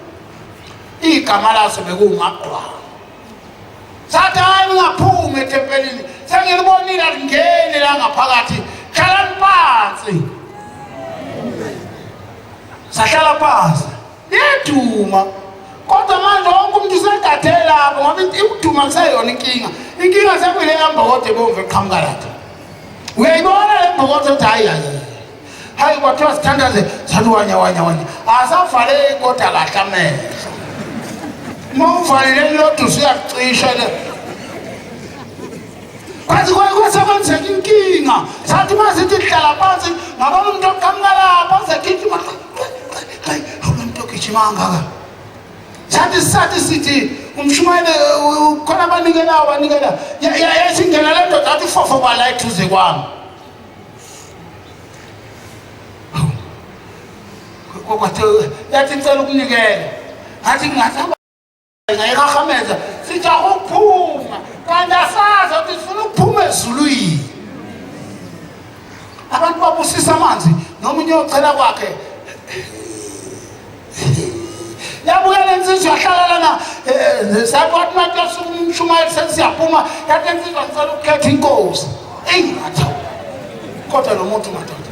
igama laso bekuMaqwa sathi hayi ngaphuma ethempelini sengilibonile ngene la ngaphakathi hlalani phansi sahlala phansi yeduma kodwa manje wonke umuntu usegathela lapho ngoba ukuduma kusayona inkinga sekuyile yambokode bomvu eqhamuka lapha uyayibona le mbokode ukuthi hayi kwathiwa sithandaze sathi wanya asavale inkota kahle amehlo mawuvalile lodwa usuyacisha le kwathi kwasekwenzeka inkinga sathi masithi hlala phansi ngabona umuntu oqhamuka lapha uzegijima hayi umuntu ogijima kangaka sathi sithi umshumayeli khona banikela yasingena le ndoda athi fofo bala eduze kwami kwathi yathi ngicela ukunikela athi ngingasaba ngayihahameza sithi akuphuma kanti asazi ukuthi sifuna ukuphuma ezulwini abantu babusisa amanzi nomunye ocela kwakhe yabuya lensizwa yahlala lana sabathi manje umshumayeli sesiyaphuma yathi lensizwa ngicela ukukhetha inkosi ngathi kodwa lo muntu madoda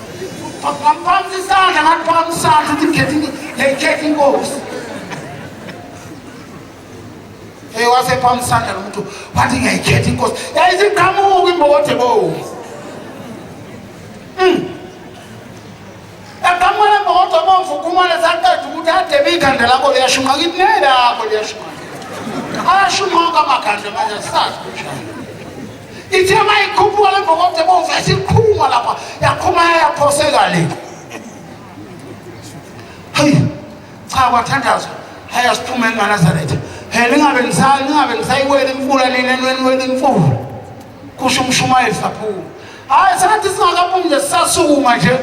ngaphansi isandla ngathi phambi isandla ukuthi ngikhethe inkosi wasephambi isandla nomuntu wathi ngiyayikhetha inkosi yayiziqhamuka imbokode bomvu eqhamuka imbokode bomvu kumane saqeda ukuthi ade ikhanda lakho liyashunqa kithi nelakho liyashunqa ayashumanga amagandla manje asazi kunjani ithe mayikhuphuka le bhokothe bovese iqhuma lapha yaqhuma yaphoseka le hayi cha kwathandazwa haya siphume eNazaretha lingabe nisayiwela imfula linenweni wena imfula kusho umshumayeli saphuma hayi sathi singakaphumi nje sasukuma nje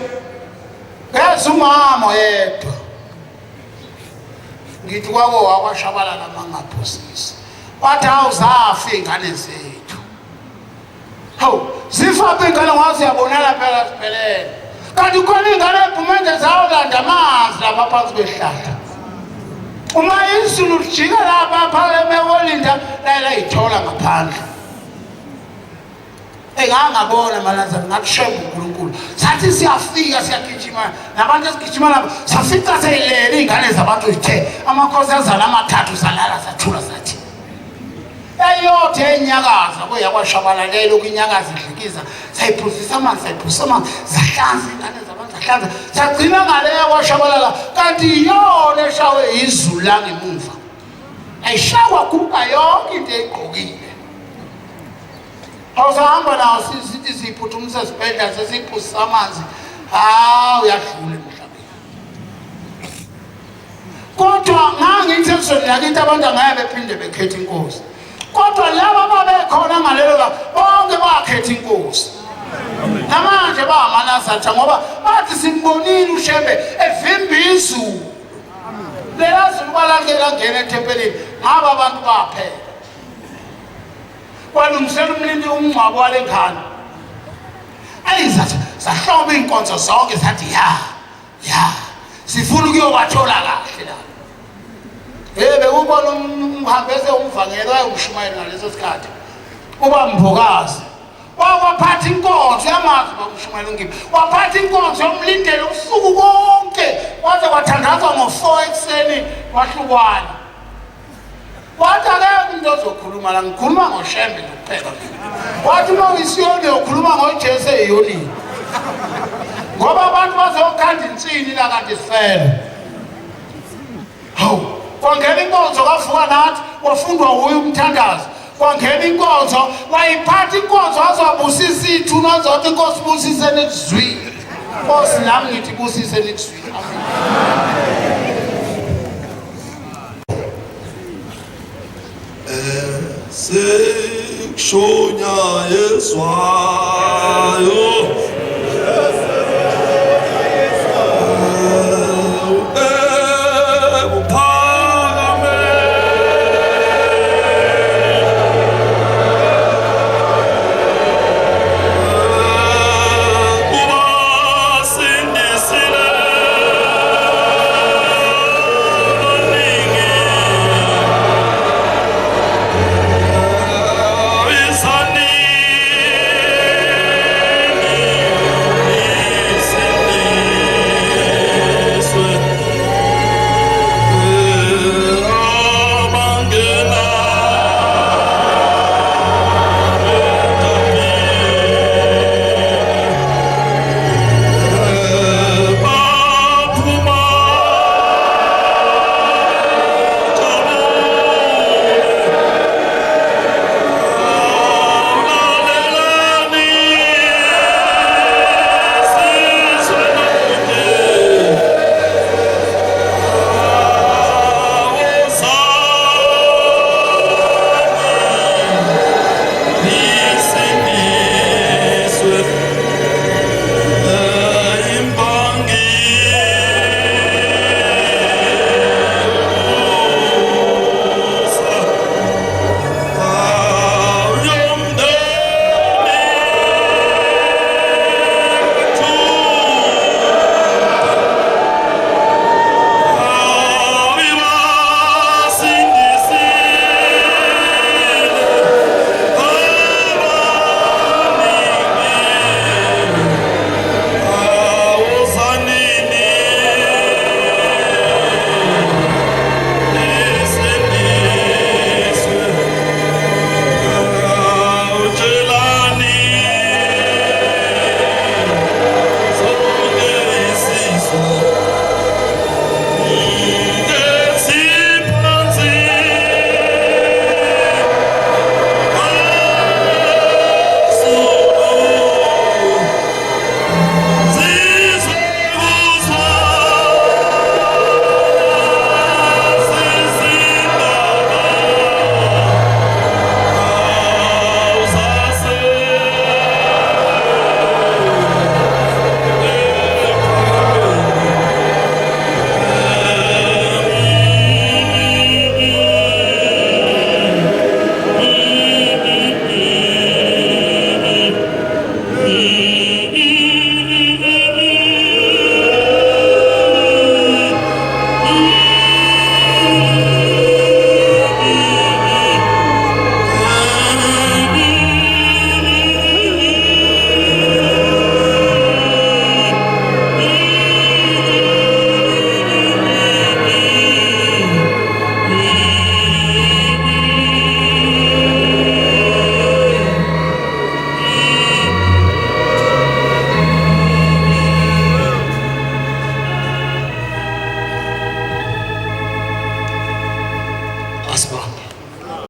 ngeze umama yedwa ngithi kwako wakwashabalala mangaphosisi wathi awuzafa ingane zethu hawu zifa ingane ngazi yabonela phela siphelele kanti khona ingane ephumende zawulanda amanzi lapha phansi kwehlahla uma izulu lijika lapha phakathi emewolinda la ithola ngaphandle engangabona malazana ngakushemba uNkulunkulu sathi siyafika siyagijima nabantu esigijima lapha safika seyilele ingane zabantu zithe amakhosi azana amathathu salala sathula sathi eyothe enyakaza kweyakwashabalalela ukunyakaza idlikiza sayiphuzisa amanzi zahlanza ingane zabantu zahlanza sagcina ngaleya kwashabalala kanti iyona eshawe izulu langemuva ayishawa kuba yonke into egqokile awusahamba nawo sithi siphuthumisa sibhedlela sesiphuzisa amanzi uyadlula emhlabeni kodwa ngangithi ekuseni lakithi abantu angeke bephinde bekhethe inkosi kodwa laba babekhona ngalelo la bonke bakhetha inkosi namanje bamanazatha ngoba bathi simbonile uShembe evimba izulu lelazulu balangela ngene ethempelini ngaba abantu baphela kwalungisela umlindi umngcwabo wale ngane ayizathi sahlomba inkonzo zonke sathi ya sifuna ukuyobathola kahle la bekubona umhambese umvangelo wayumshumayeli ngaleso sikhathi uba mbokazi waphatha inkonzo yamazi bakumshumayeli ngiphi waphatha inkonzo yomlindelo usuku konke waze kwathandazwa ngo-4 ekuseni wahlukwana wathi akekho umuntu ozokhuluma la ngikhuluma ngoShembe kuphela wathi uma uyisiyoni uyokhuluma ngoJesu eyonini ngoba abantu bazokhanda insini la kanti sifele hawu kwangena inkonzo kavuka nathi wafundwa uye umthandazo kwangena inkonzo wayiphatha inkonzo azobusisa ithuno azothi inkosi busise nikuzwile Nkosi nami ngithi busise nikuzwile sekushonya yeswayo Sunday.